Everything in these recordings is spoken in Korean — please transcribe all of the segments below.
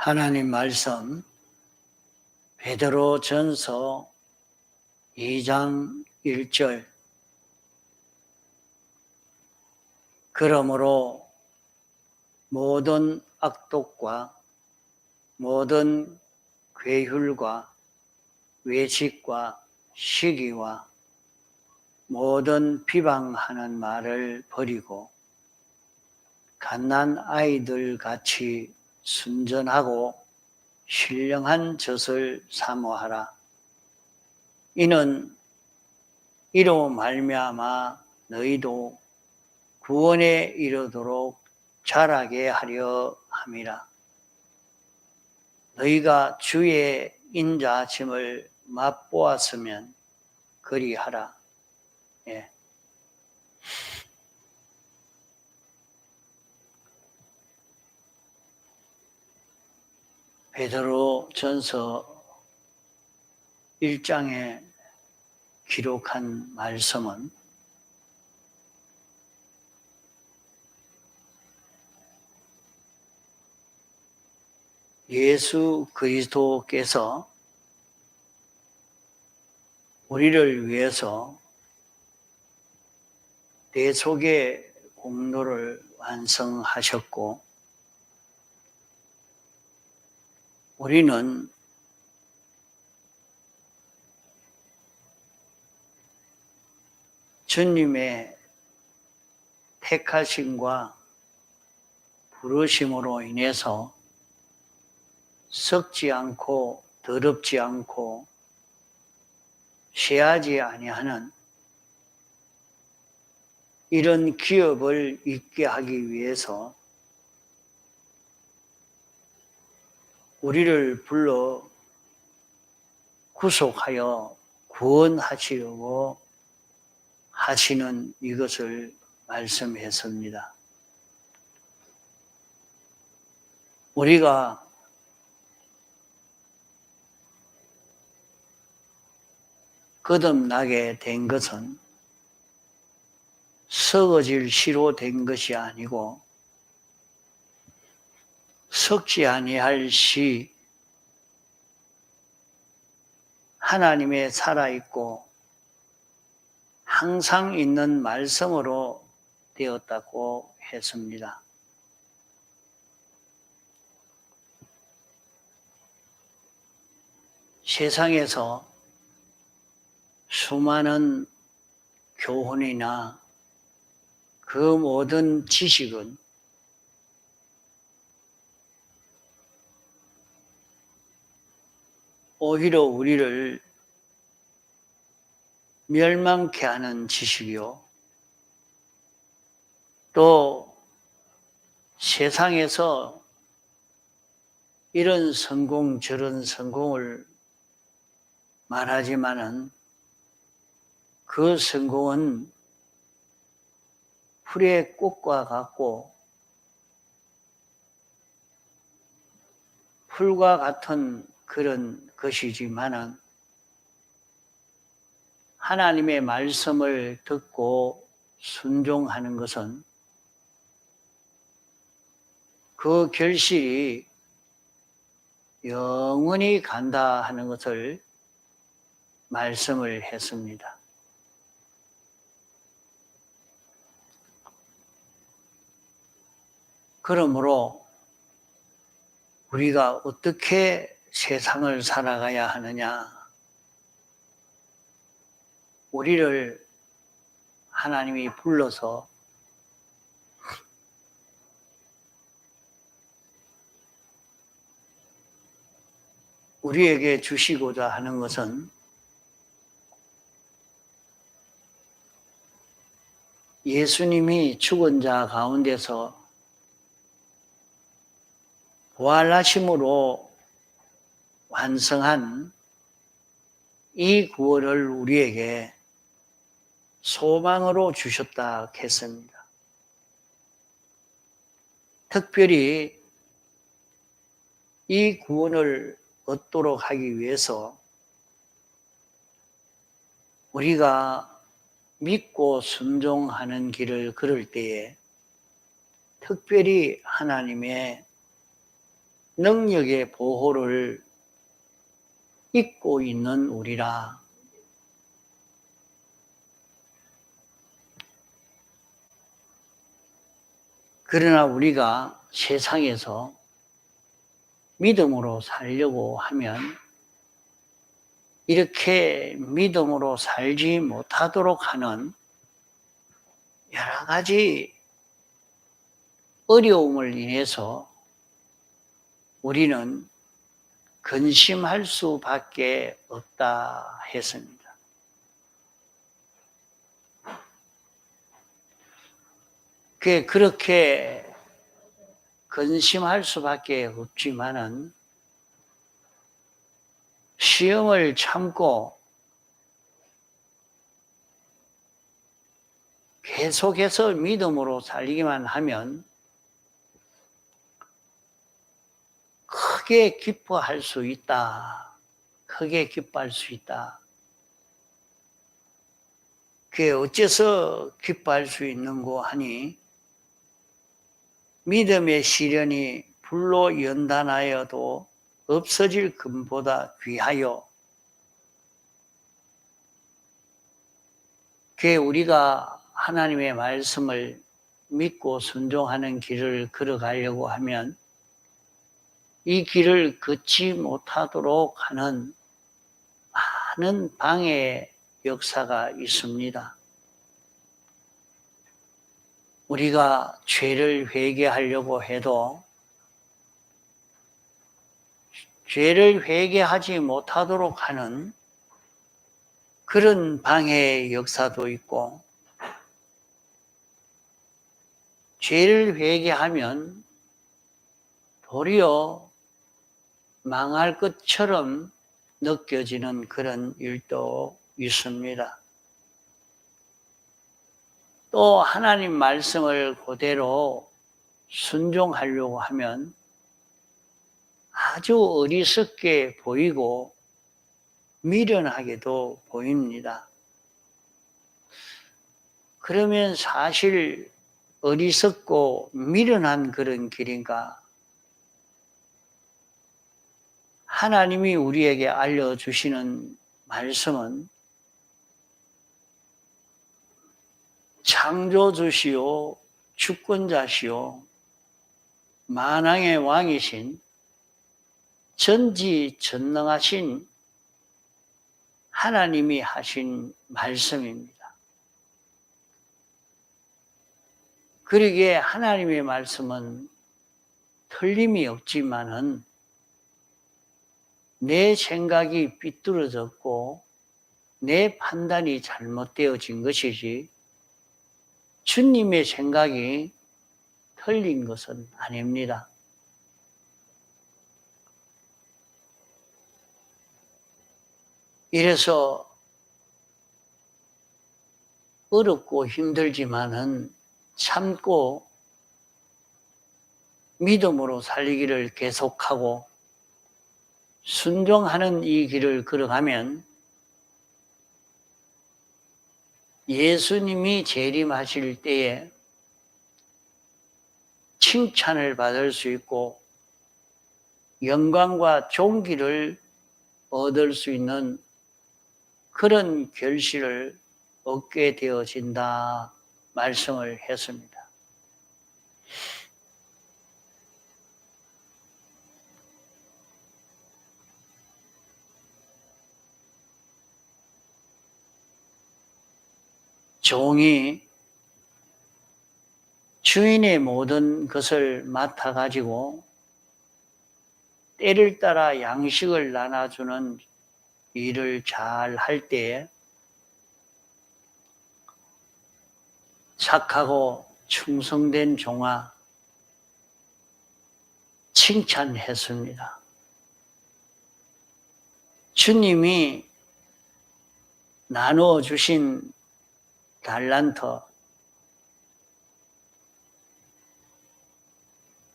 하나님 말씀 베드로전서 2장 1절. 그러므로 모든 악독과 모든 괴휼과 외식과 시기와 모든 비방하는 말을 버리고 갓난 아이들 같이 순전하고 신령한 젖을 사모하라. 이는 이로 말미암아 너희도 구원에 이르도록 자라게 하려 함이라. 너희가 주의 인자하심을 맛보았으면 그리하라. 예. 베드로전서 1장에 기록한 말씀은 예수 그리스도께서 우리를 위해서 대속의 공로를 완성하셨고, 우리는 주님의 택하심과 부르심으로 인해서 썩지 않고 더럽지 않고 쇠하지 아니하는 이런 기업을 있게 하기 위해서 우리를 불러 구속하여 구원하시려고 하시는 이것을 말씀했습니다. 우리가 거듭나게 된 것은 썩어질 시로 된 것이 아니고 썩지 아니할 시, 하나님의 살아있고 항상 있는 말씀으로 되었다고 했습니다. 세상에서 수많은 교훈이나 그 모든 지식은 오히려 우리를 멸망케 하는 지식이요, 또 세상에서 이런 성공 저런 성공을 말하지만은 그 성공은 풀의 꽃과 같고 풀과 같은 그런 것이지만은 하나님의 말씀을 듣고 순종하는 것은 그 결실이 영원히 간다 하는 것을 말씀을 했습니다. 그러므로 우리가 어떻게 세상을 살아가야 하느냐? 우리를 하나님이 불러서 우리에게 주시고자 하는 것은 예수님이 죽은 자 가운데서 부활하심으로 완성한 이 구원을 우리에게 소망으로 주셨다 했습니다. 특별히 이 구원을 얻도록 하기 위해서 우리가 믿고 순종하는 길을 걸을 때에 특별히 하나님의 능력의 보호를 잊고 있는 우리라. 그러나 우리가 세상에서 믿음으로 살려고 하면 이렇게 믿음으로 살지 못하도록 하는 여러 가지 어려움을 인해서 우리는 근심할 수밖에 없다 했습니다. 그렇게 근심할 수밖에 없지만은 시험을 참고 계속해서 믿음으로 살기만 하면 크게 기뻐할 수 있다. 크게 기뻐할 수 있다. 그게 어째서 기뻐할 수 있는고 하니 믿음의 시련이 불로 연단하여도 없어질 금보다 귀하여 그게 우리가 하나님의 말씀을 믿고 순종하는 길을 걸어가려고 하면 이 길을 걷지 못하도록 하는 많은 방해의 역사가 있습니다. 우리가 죄를 회개하려고 해도 죄를 회개하지 못하도록 하는 그런 방해의 역사도 있고, 죄를 회개하면 도리어 망할 것처럼 느껴지는 그런 일도 있습니다. 또 하나님 말씀을 그대로 순종하려고 하면 아주 어리석게 보이고 미련하게도 보입니다. 그러면 사실 어리석고 미련한 그런 길인가? 하나님이 우리에게 알려주시는 말씀은 창조주시오 주권자시오 만왕의 왕이신 전지전능하신 하나님이 하신 말씀입니다. 그러기에 하나님의 말씀은 틀림이 없지만은 내 생각이 삐뚤어졌고 내 판단이 잘못되어진 것이지 주님의 생각이 틀린 것은 아닙니다. 이래서 어렵고 힘들지만은 참고 믿음으로 살기를 계속하고 순종하는 이 길을 걸어가면 예수님이 재림하실 때에 칭찬을 받을 수 있고 영광과 존귀를 얻을 수 있는 그런 결실을 얻게 되어진다 말씀을 했습니다. 종이 주인의 모든 것을 맡아가지고 때를 따라 양식을 나눠주는 일을 잘 할 때에 착하고 충성된 종아 칭찬했습니다. 주님이 나누어 주신 달란트,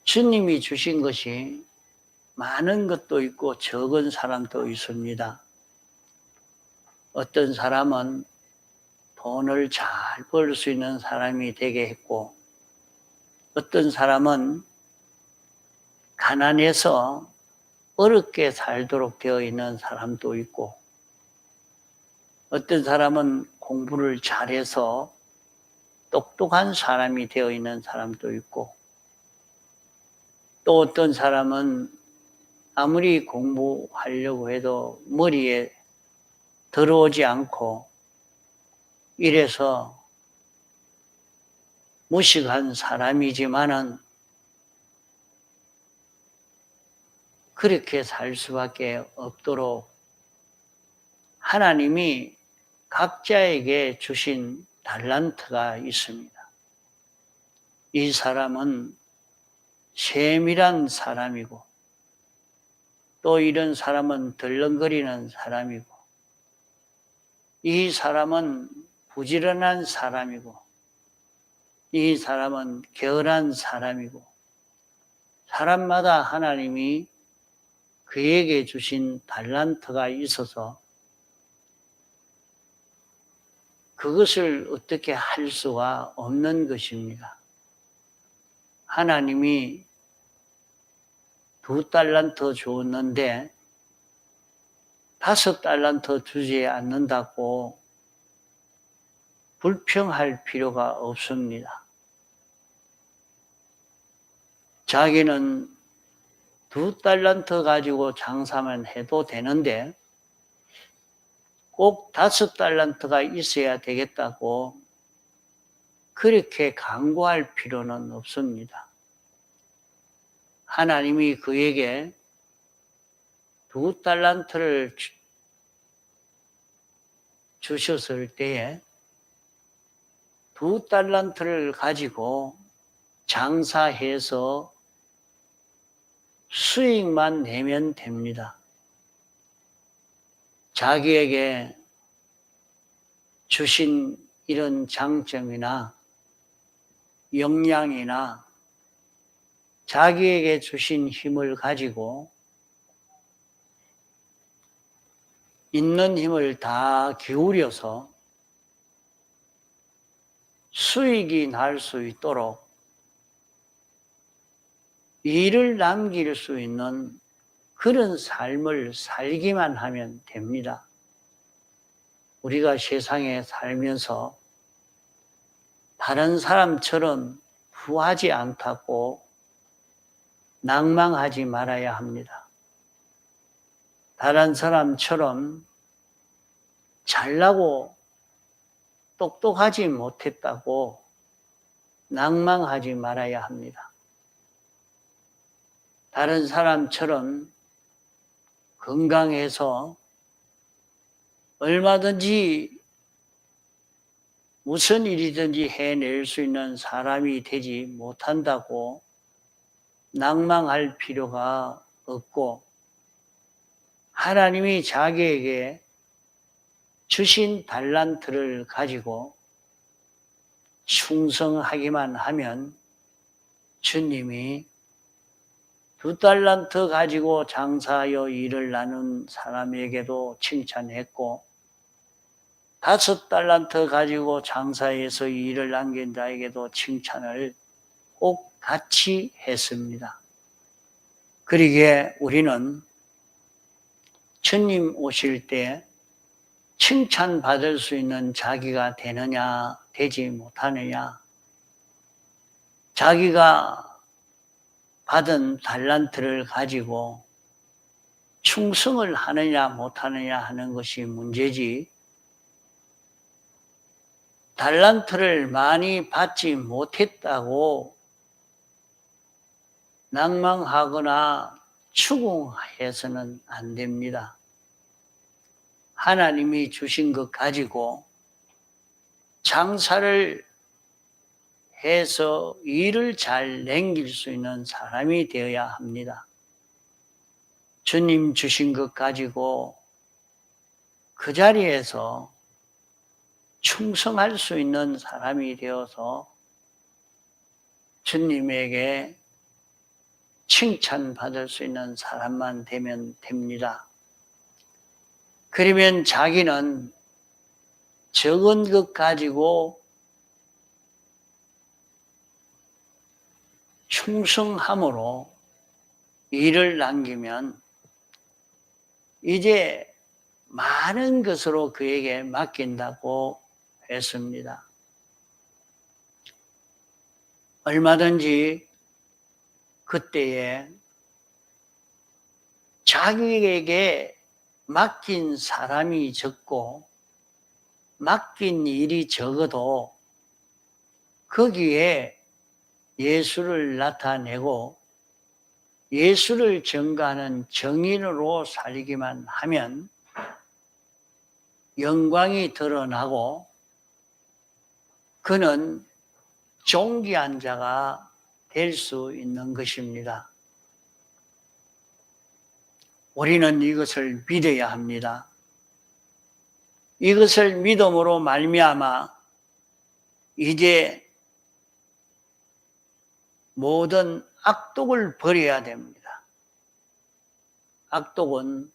주님이 주신 것이 많은 것도 있고 적은 사람도 있습니다. 어떤 사람은 돈을 잘 벌 수 있는 사람이 되게 했고 어떤 사람은 가난해서 어렵게 살도록 되어 있는 사람도 있고, 어떤 사람은 공부를 잘해서 똑똑한 사람이 되어 있는 사람도 있고, 또 어떤 사람은 아무리 공부하려고 해도 머리에 들어오지 않고 이래서 무식한 사람이지만은 그렇게 살 수밖에 없도록 하나님이 각자에게 주신 달란트가 있습니다. 이 사람은 세밀한 사람이고, 또 이런 사람은 덜렁거리는 사람이고, 이 사람은 부지런한 사람이고, 이 사람은 게으른 사람이고, 사람마다 하나님이 그에게 주신 달란트가 있어서 그것을 어떻게 할 수가 없는 것입니다. 하나님이 2달란트 줬는데 5달란트 주지 않는다고 불평할 필요가 없습니다. 자기는 2달란트 가지고 장사만 해도 되는데 꼭 5달란트가 있어야 되겠다고 그렇게 강구할 필요는 없습니다. 하나님이 그에게 2달란트를 주셨을 때에 2달란트를 가지고 장사해서 수익만 내면 됩니다. 자기에게 주신 이런 장점이나 역량이나 자기에게 주신 힘을 가지고 있는 힘을 다 기울여서 수익이 날 수 있도록 일을 남길 수 있는 그런 삶을 살기만 하면 됩니다. 우리가 세상에 살면서 다른 사람처럼 부하지 않다고 낭망하지 말아야 합니다. 다른 사람처럼 잘나고 똑똑하지 못했다고 낭망하지 말아야 합니다. 다른 사람처럼 건강해서 얼마든지 무슨 일이든지 해낼 수 있는 사람이 되지 못한다고 낭망할 필요가 없고, 하나님이 자기에게 주신 달란트를 가지고 충성하기만 하면 주님이 2달란트 가지고 장사하여 일을 나눈 사람에게도 칭찬했고, 5달란트 가지고 장사해서 일을 남긴 자에게도 칭찬을 꼭 같이 했습니다. 그러기에 우리는 주님 오실 때 칭찬받을 수 있는 자기가 되느냐 되지 못하느냐, 자기가 받은 달란트를 가지고 충성을 하느냐 못하느냐 하는 것이 문제지, 달란트를 많이 받지 못했다고 낭망하거나 추궁해서는 안 됩니다. 하나님이 주신 것 가지고 장사를 해서 일을 잘 남길 수 있는 사람이 되어야 합니다. 주님 주신 것 가지고 그 자리에서 충성할 수 있는 사람이 되어서 주님에게 칭찬받을 수 있는 사람만 되면 됩니다. 그러면 자기는 적은 것 가지고 충성함으로 일을 남기면 이제 많은 것으로 그에게 맡긴다고 했습니다. 얼마든지 그때에 자기에게 맡긴 사람이 적고 맡긴 일이 적어도 거기에 예수를 나타내고 예수를 증거하는 정인으로 살기만 하면 영광이 드러나고 그는 존귀한 자가 될 수 있는 것입니다. 우리는 이것을 믿어야 합니다. 이것을 믿음으로 말미암아 이제 모든 악독을 버려야 됩니다. 악독은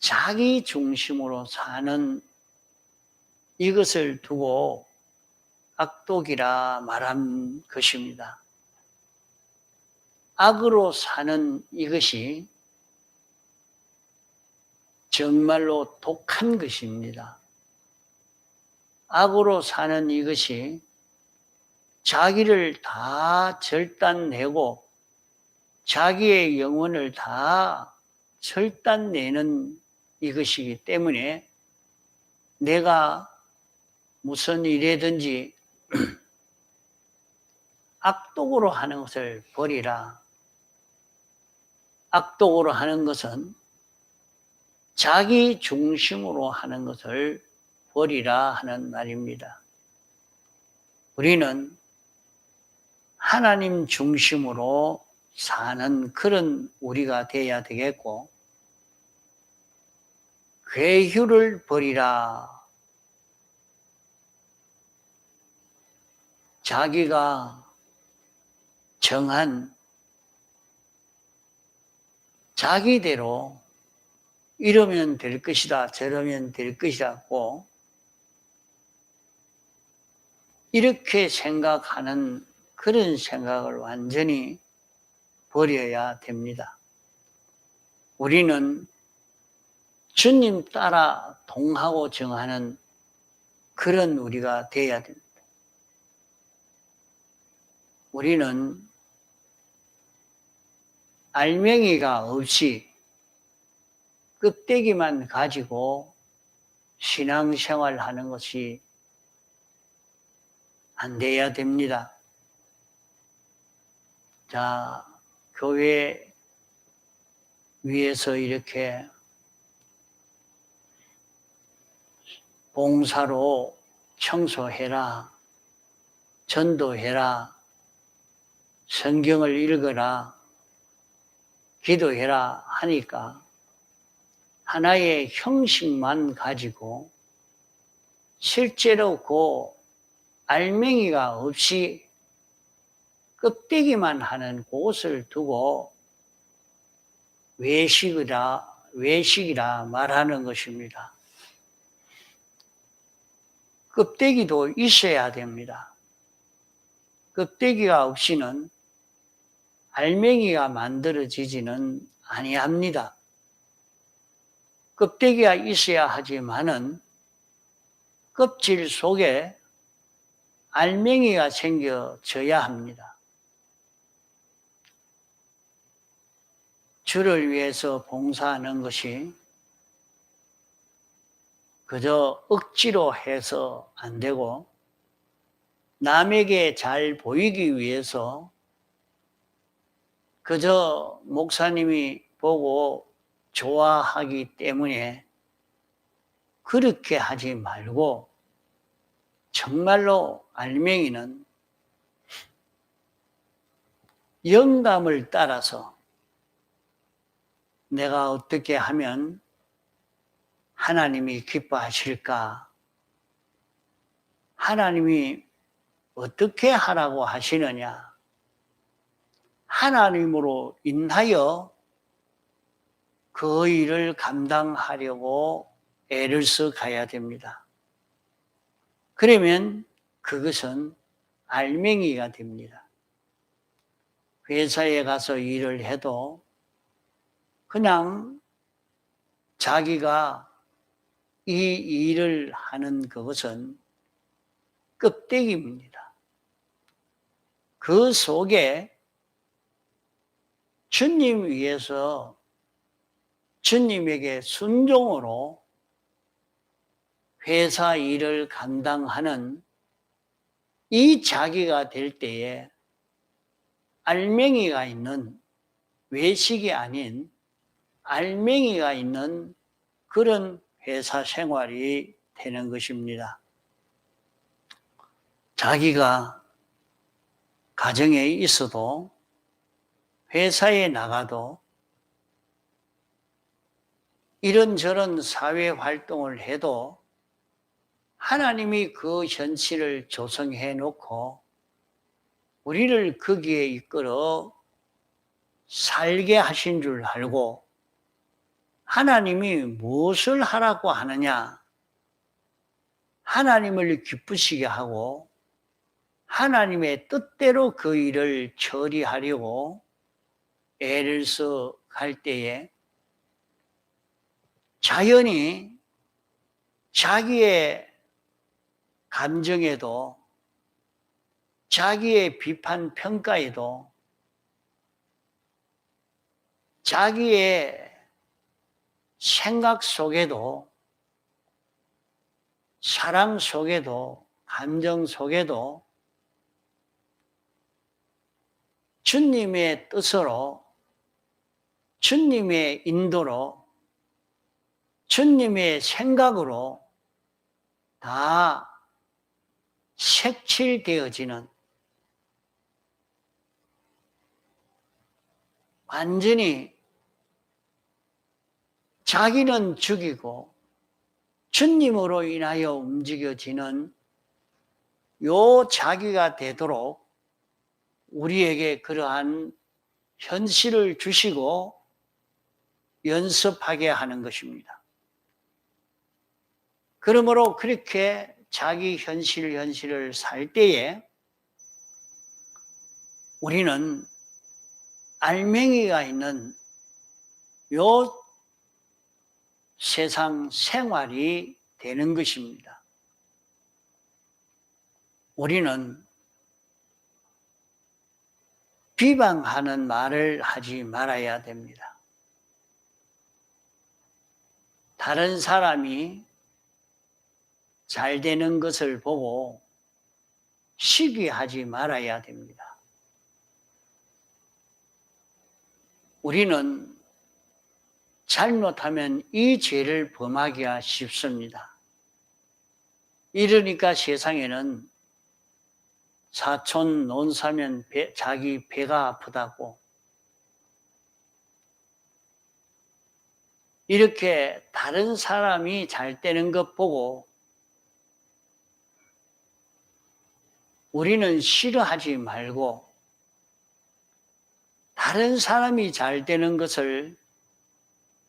자기 중심으로 사는 이것을 두고 악독이라 말한 것입니다. 악으로 사는 이것이 정말로 독한 것입니다. 악으로 사는 이것이 자기를 다 절단내고 자기의 영혼을 다 절단내는 이것이기 때문에 내가 무슨 일이든지 악독으로 하는 것을 버리라. 악독으로 하는 것은 자기 중심으로 하는 것을 버리라 하는 말입니다. 우리는 하나님 중심으로 사는 그런 우리가 되어야 되겠고, 괴휴를 버리라. 자기가 정한 자기대로 이러면 될 것이다, 저러면 될 것이라고 이렇게 생각하는 그런 생각을 완전히 버려야 됩니다. 우리는 주님 따라 동하고 정하는 그런 우리가 되어야 됩니다. 우리는 알맹이가 없이 껍데기만 가지고 신앙생활 하는 것이 안 돼야 됩니다. 자, 교회 위에서 이렇게 봉사로 청소해라, 전도해라, 성경을 읽어라, 기도해라 하니까 하나의 형식만 가지고 실제로 그 알맹이가 없이 껍데기만 하는 곳을 두고 외식이라 말하는 것입니다. 껍데기도 있어야 됩니다. 껍데기가 없이는 알맹이가 만들어지지는 아니합니다. 껍데기가 있어야 하지만은 껍질 속에 알맹이가 생겨져야 합니다. 주를 위해서 봉사하는 것이 그저 억지로 해서 안 되고 남에게 잘 보이기 위해서 그저 목사님이 보고 좋아하기 때문에 그렇게 하지 말고 정말로 알맹이는 영감을 따라서 내가 어떻게 하면 하나님이 기뻐하실까? 하나님이 어떻게 하라고 하시느냐? 하나님으로 인하여 그 일을 감당하려고 애를 써 가야 됩니다. 그러면 그것은 알맹이가 됩니다. 회사에 가서 일을 해도 그냥 자기가 이 일을 하는 그것은 껍데기입니다. 그 속에 주님 위해서 주님에게 순종으로 회사 일을 감당하는 이 자기가 될 때에 알맹이가 있는, 외식이 아닌 알맹이가 있는 그런 회사 생활이 되는 것입니다. 자기가 가정에 있어도 회사에 나가도 이런저런 사회 활동을 해도 하나님이 그 현실을 조성해 놓고 우리를 거기에 이끌어 살게 하신 줄 알고 하나님이 무엇을 하라고 하느냐, 하나님을 기쁘시게 하고 하나님의 뜻대로 그 일을 처리하려고 애를 써 갈 때에 자연히 자기의 감정에도 자기의 비판 평가에도 자기의 생각 속에도 사랑 속에도 감정 속에도 주님의 뜻으로 주님의 인도로 주님의 생각으로 다 색칠되어지는, 완전히 자기는 죽이고 주님으로 인하여 움직여지는 요 자기가 되도록 우리에게 그러한 현실을 주시고 연습하게 하는 것입니다. 그러므로 그렇게 자기 현실을 살 때에 우리는 알맹이가 있는 요 세상 생활이 되는 것입니다. 우리는 비방하는 말을 하지 말아야 됩니다. 다른 사람이 잘 되는 것을 보고 시기하지 말아야 됩니다. 우리는 잘못하면 이 죄를 범하기가 쉽습니다. 이러니까 세상에는 사촌 논사면 자기 배가 아프다고 이렇게 다른 사람이 잘 되는 것 보고 우리는 싫어하지 말고 다른 사람이 잘 되는 것을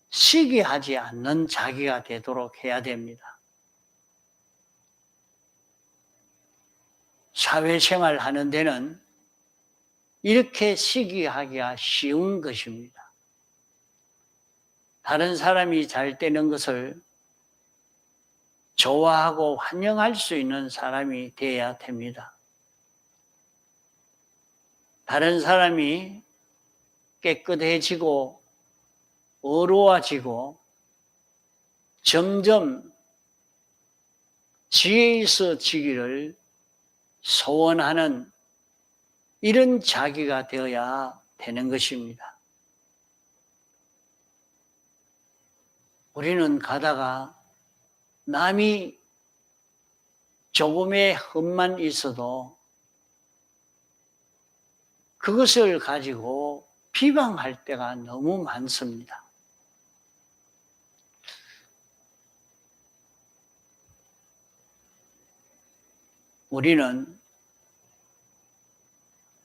시기하지 않는 자기가 되도록 해야 됩니다. 사회생활 하는 데는 이렇게 시기하기가 쉬운 것입니다. 다른 사람이 잘 되는 것을 좋아하고 환영할 수 있는 사람이 되어야 됩니다. 다른 사람이 깨끗해지고 어루워지고 점점 지혜 있어지기를 소원하는 이런 자기가 되어야 되는 것입니다. 우리는 가다가 남이 조금의 흠만 있어도 그것을 가지고 비방할 때가 너무 많습니다. 우리는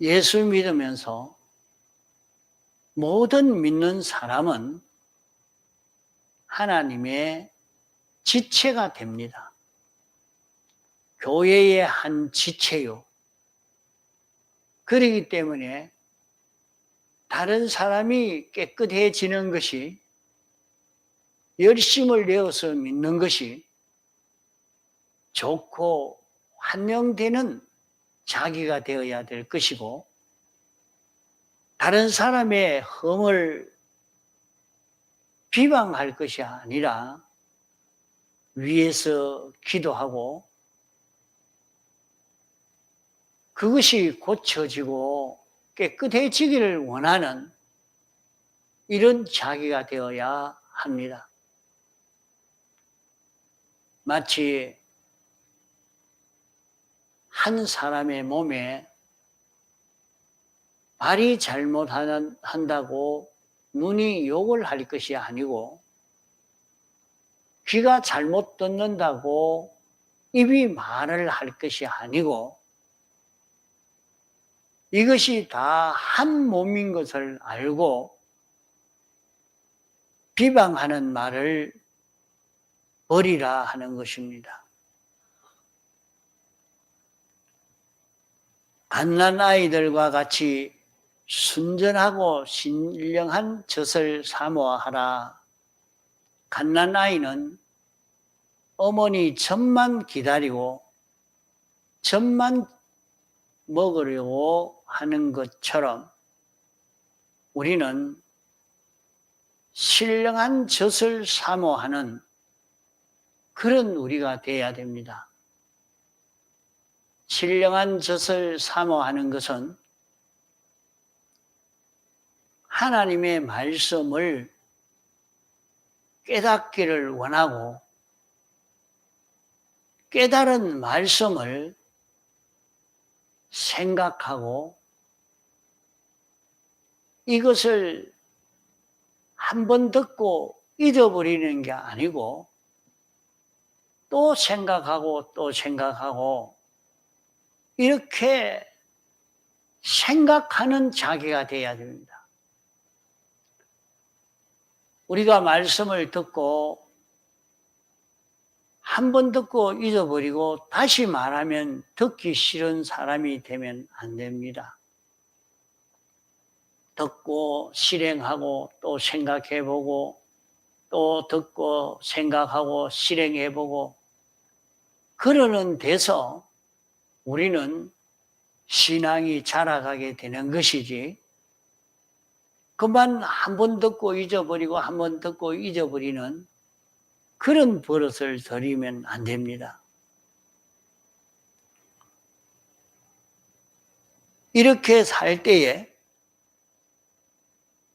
예수 믿으면서 모든 믿는 사람은 하나님의 지체가 됩니다. 교회의 한 지체요. 그렇기 때문에 다른 사람이 깨끗해지는 것이, 열심을 내어서 믿는 것이 좋고 환영되는 자기가 되어야 될 것이고, 다른 사람의 흠을 비방할 것이 아니라 위에서 기도하고 그것이 고쳐지고 깨끗해지기를 원하는 이런 자기가 되어야 합니다. 마치 한 사람의 몸에 발이 잘못한다고 눈이 욕을 할 것이 아니고, 귀가 잘못 듣는다고 입이 말을 할 것이 아니고, 이것이 다 한 몸인 것을 알고 비방하는 말을 버리라 하는 것입니다. 갓난아이들과 같이 순전하고 신령한 젖을 사모하라. 갓난아이는 어머니 젖만 기다리고 젖만 먹으려고 하는 것처럼 우리는 신령한 젖을 사모하는 그런 우리가 되어야 됩니다. 신령한 젖을 사모하는 것은 하나님의 말씀을 깨닫기를 원하고, 깨달은 말씀을 생각하고, 이것을 한 번 듣고 잊어버리는 게 아니고 또 생각하고 또 생각하고, 이렇게 생각하는 자기가 되어야 됩니다. 우리가 말씀을 듣고 한 번 듣고 잊어버리고 다시 말하면 듣기 싫은 사람이 되면 안 됩니다. 듣고 실행하고 또 생각해보고 또 듣고 생각하고 실행해보고 그러는 데서 우리는 신앙이 자라가게 되는 것이지, 그만 한 번 듣고 잊어버리고 한 번 듣고 잊어버리는 그런 버릇을 들이면 안 됩니다. 이렇게 살 때에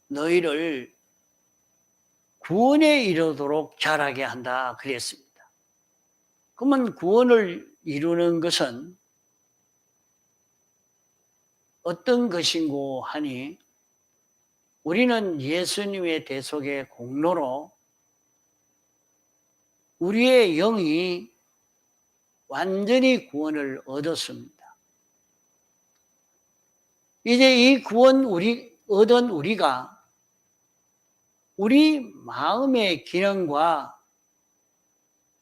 너희를 구원에 이르도록 자라게 한다 그랬습니다. 그러면 구원을 이루는 것은 어떤 것인고 하니, 우리는 예수님의 대속의 공로로 우리의 영이 완전히 구원을 얻었습니다. 이제 이 구원 얻은 우리가 우리 마음의 기능과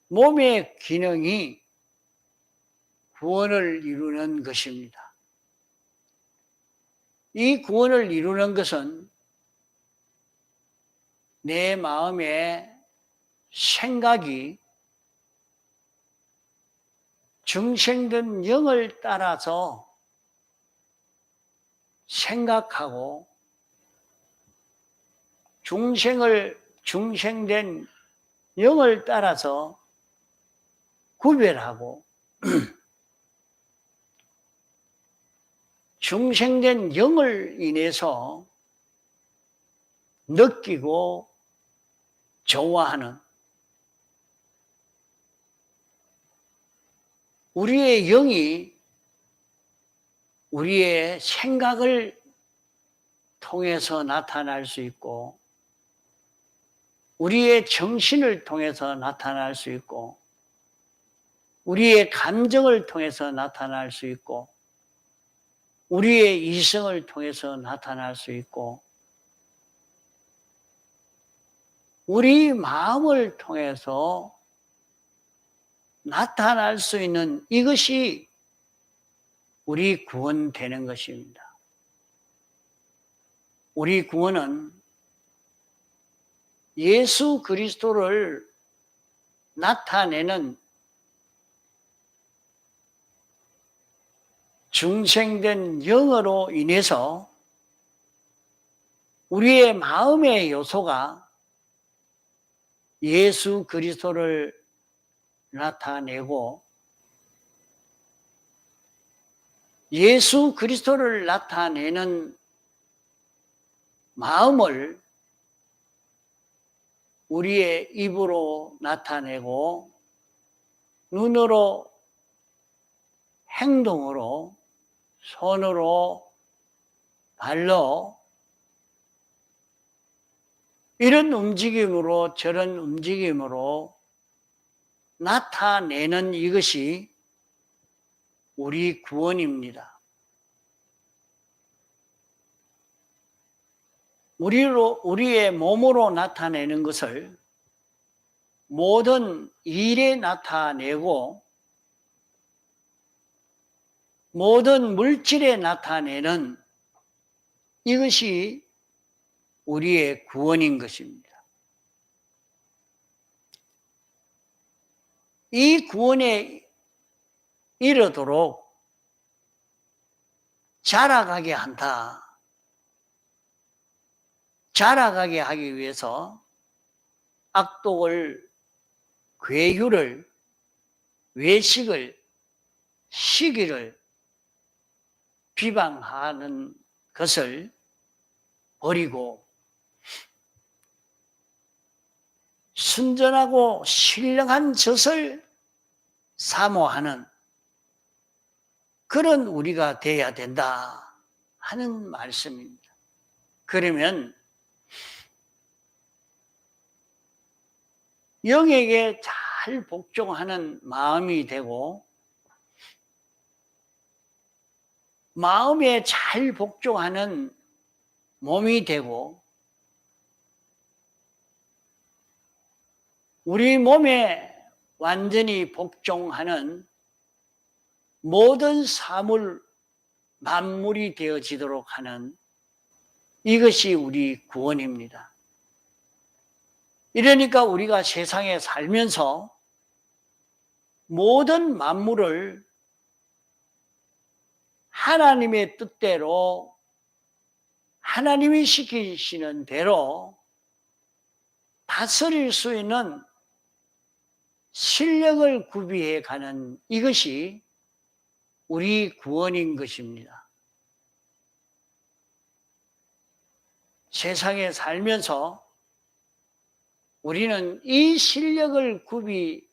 몸의 기능이 구원을 이루는 것입니다. 이 구원을 이루는 것은 내 마음의 생각이 중생된 영을 따라서 생각하고, 중생된 영을 따라서 구별하고, 중생된 영을 인해서 느끼고 좋아하는, 우리의 영이 우리의 생각을 통해서 나타날 수 있고, 우리의 정신을 통해서 나타날 수 있고, 우리의 감정을 통해서 나타날 수 있고, 우리의 이성을 통해서 나타날 수 있고, 우리 마음을 통해서 나타날 수 있는 이것이 우리 구원되는 것입니다. 우리 구원은 예수 그리스도를 나타내는 중생된 영으로 인해서 우리의 마음의 요소가 예수 그리스도를 나타내고 예수 그리스도를 나타내는 마음을 우리의 입으로 나타내고 눈으로, 행동으로, 손으로, 발로 이런 움직임으로 저런 움직임으로 나타내는 이것이 우리 구원입니다. 우리의 몸으로 나타내는 것을 모든 일에 나타내고 모든 물질에 나타내는 이것이 우리의 구원인 것입니다. 이 구원에 이르도록 자라가게 한다. 자라가게 하기 위해서 악독을, 괴유를, 외식을, 시기를 비방하는 것을 버리고 순전하고 신령한 젖을 사모하는 그런 우리가 되어야 된다 하는 말씀입니다. 그러면 영에게 잘 복종하는 마음이 되고 마음에 잘 복종하는 몸이 되고 우리 몸에 완전히 복종하는 모든 사물, 만물이 되어지도록 하는 이것이 우리 구원입니다. 이러니까 우리가 세상에 살면서 모든 만물을 하나님의 뜻대로 하나님이 시키시는 대로 다스릴 수 있는 실력을 구비해 가는 이것이 우리 구원인 것입니다. 세상에 살면서 우리는 이 실력을 구비하도록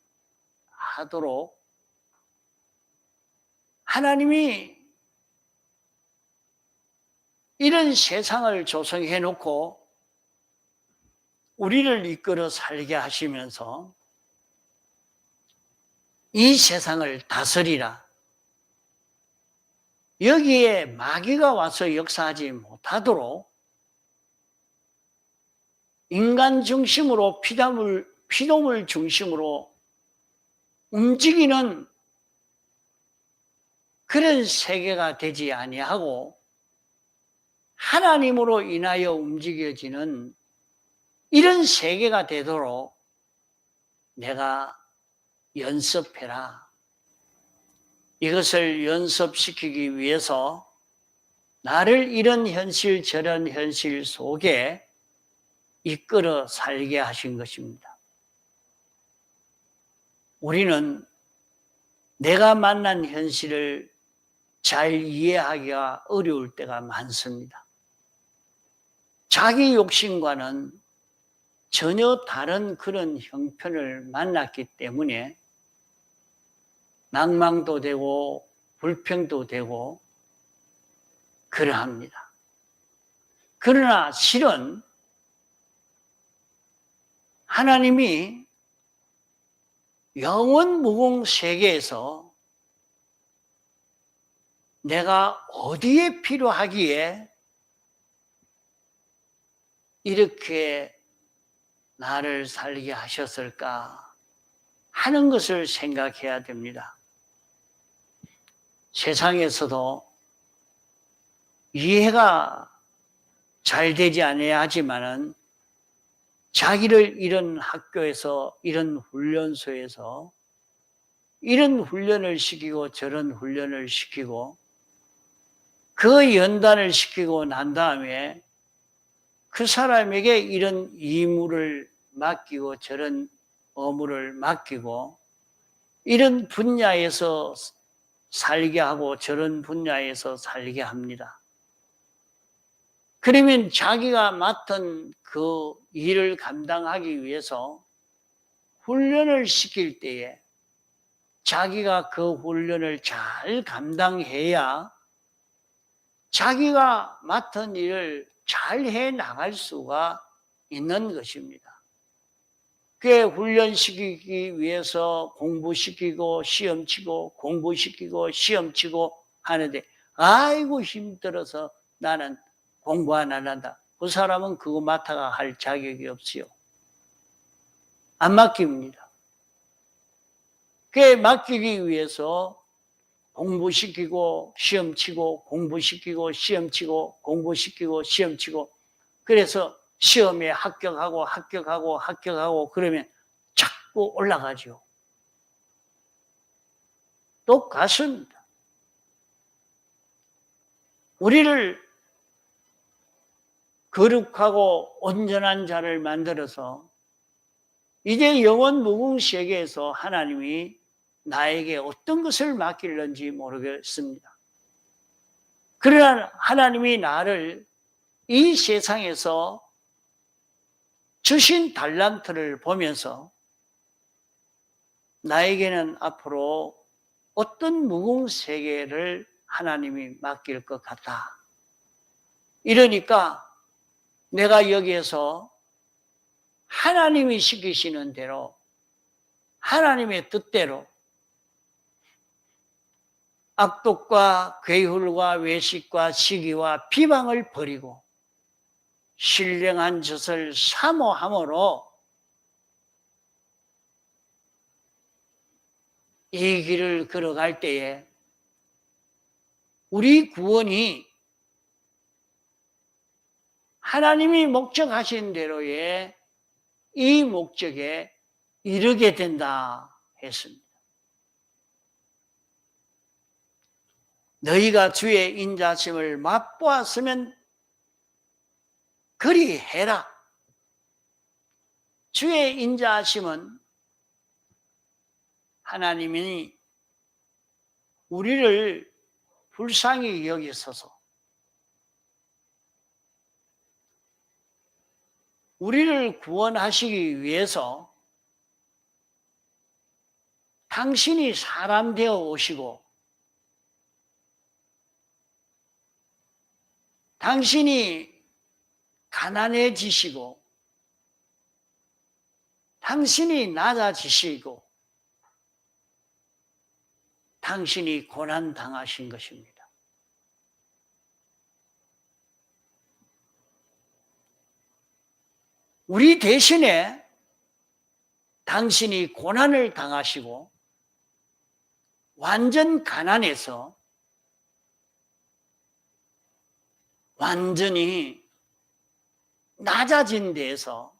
하나님이 이런 세상을 조성해 놓고 우리를 이끌어 살게 하시면서 이 세상을 다스리라. 여기에 마귀가 와서 역사하지 못하도록 인간 중심으로 피조물 중심으로 움직이는 그런 세계가 되지 아니하고 하나님으로 인하여 움직여지는 이런 세계가 되도록 내가 연습해라. 이것을 연습시키기 위해서 나를 이런 현실 저런 현실 속에 이끌어 살게 하신 것입니다. 우리는 내가 만난 현실을 잘 이해하기가 어려울 때가 많습니다. 자기 욕심과는 전혀 다른 그런 형편을 만났기 때문에 낭망도 되고 불평도 되고 그러합니다. 그러나 실은 하나님이 영원 무궁 세계에서 내가 어디에 필요하기에 이렇게 나를 살게 하셨을까 하는 것을 생각해야 됩니다. 세상에서도 이해가 잘 되지 않아야 하지만은 자기를 이런 학교에서, 이런 훈련소에서 이런 훈련을 시키고 저런 훈련을 시키고 그 연단을 시키고 난 다음에 그 사람에게 이런 임무를 맡기고 저런 업무를 맡기고 이런 분야에서 살게 하고 저런 분야에서 살게 합니다. 그러면 자기가 맡은 그 일을 감당하기 위해서 훈련을 시킬 때에 자기가 그 훈련을 잘 감당해야 자기가 맡은 일을 잘 해 나갈 수가 있는 것입니다. 그 훈련시키기 위해서 공부시키고 시험치고 공부시키고 시험치고 하는데 아이고 힘들어서 나는 공부 안 한다. 그 사람은 그거 맡아가 할 자격이 없지요. 안 맡깁니다. 그게 맡기기 위해서 공부시키고 시험치고 공부시키고 시험치고 공부시키고 시험치고 그래서 시험에 합격하고 그러면 자꾸 올라가죠. 똑같습니다. 우리를 거룩하고 온전한 자를 만들어서 이제 영원 무궁 세계에서 하나님이 나에게 어떤 것을 맡길는지 모르겠습니다. 그러나 하나님이 나를 이 세상에서 주신 달란트를 보면서 나에게는 앞으로 어떤 무궁세계를 하나님이 맡길 것 같다. 이러니까 내가 여기에서 하나님이 시키시는 대로 하나님의 뜻대로 악독과 괴hul과 외식과 시기와 비방을 버리고 신령한 젖을 사모함으로 이 길을 걸어갈 때에 우리 구원이 하나님이 목적하신 대로의 이 목적에 이르게 된다 했습니다. 너희가 주의 인자심을 맛보았으면 그리 해라. 주의 인자심은 하나님이 우리를 불쌍히 여기셔서 우리를 구원하시기 위해서 당신이 사람 되어 오시고 당신이 가난해지시고 당신이 낮아지시고 당신이 고난당하신 것입니다. 우리 대신에 당신이 고난을 당하시고 완전 가난해서 완전히 낮아진 데에서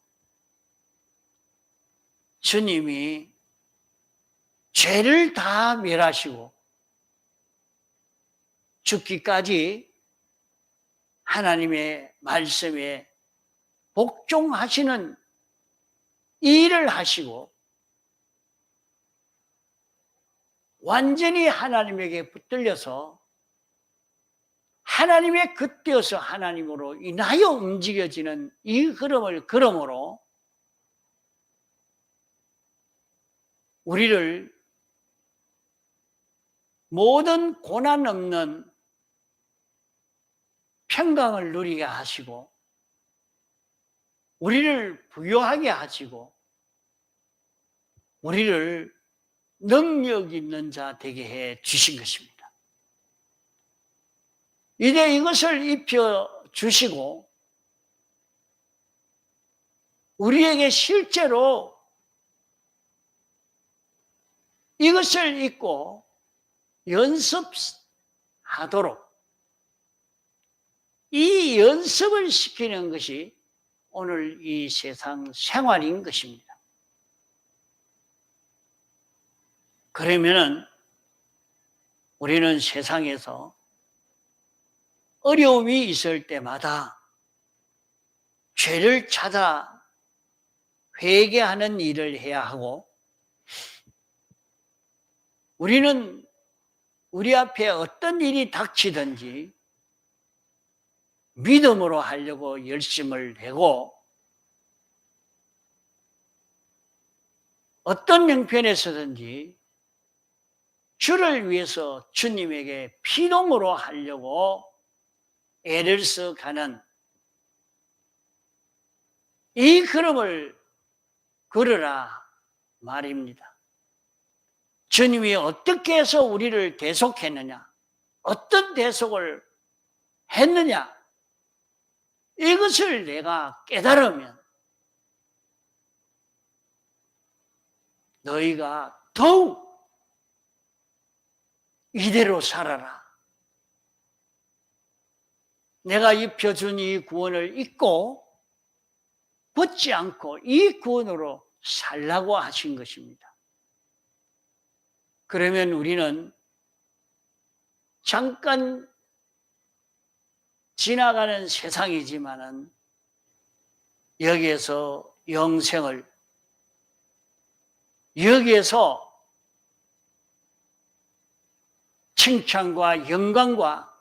주님이 죄를 다 멸하시고 죽기까지 하나님의 말씀에 복종하시는 일을 하시고 완전히 하나님에게 붙들려서 하나님의 겉되어서 하나님으로 인하여 움직여지는 이 흐름을 걸음으로 우리를 모든 고난 없는 평강을 누리게 하시고 우리를 부유하게 하시고 우리를 능력 있는 자 되게 해 주신 것입니다. 이제 이것을 입혀 주시고 우리에게 실제로 이것을 입고 연습하도록 이 이 연습을 시키는 것이 오늘 이 세상 생활인 것입니다. 그러면은 우리는 세상에서 어려움이 있을 때마다 죄를 찾아 회개하는 일을 해야 하고, 우리는 우리 앞에 어떤 일이 닥치든지 믿음으로 하려고 열심을 내고, 어떤 형편에서든지 주를 위해서 주님에게 피동으로 하려고 애를 써가는 이 걸음을 걸으라 말입니다. 주님이 어떻게 해서 우리를 대속했느냐, 어떤 대속을 했느냐, 이것을 내가 깨달으면 너희가 더욱 이대로 살아라. 내가 입혀준 이 구원을 잊고 벗지 않고 이 구원으로 살라고 하신 것입니다. 그러면 우리는 잠깐 지나가는 세상이지만은 여기에서 영생을, 여기에서 칭찬과 영광과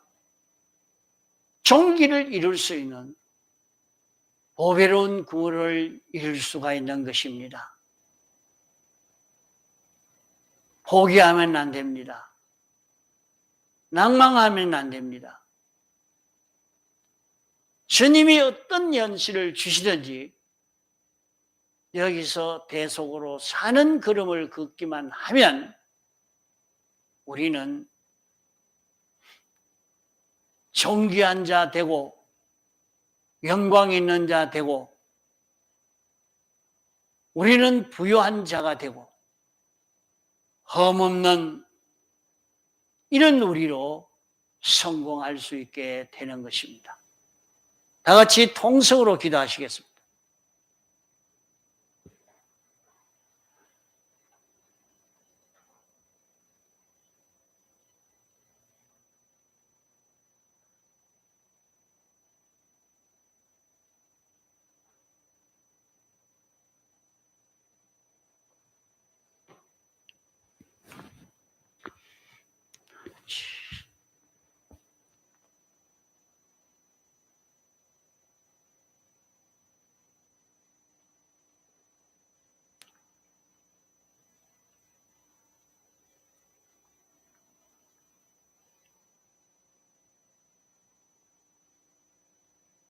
존귀를 이룰 수 있는 보배로운 구원을 이룰 수가 있는 것입니다. 포기하면 안 됩니다. 낭망하면 안 됩니다. 주님이 어떤 연실을 주시든지 여기서 대속으로 사는 걸음을 걷기만 하면 우리는 존귀한 자 되고 영광 있는 자 되고, 우리는 부유한 자가 되고 험없는 이런 우리로 성공할 수 있게 되는 것입니다. 다 같이 통성으로 기도하시겠습니다.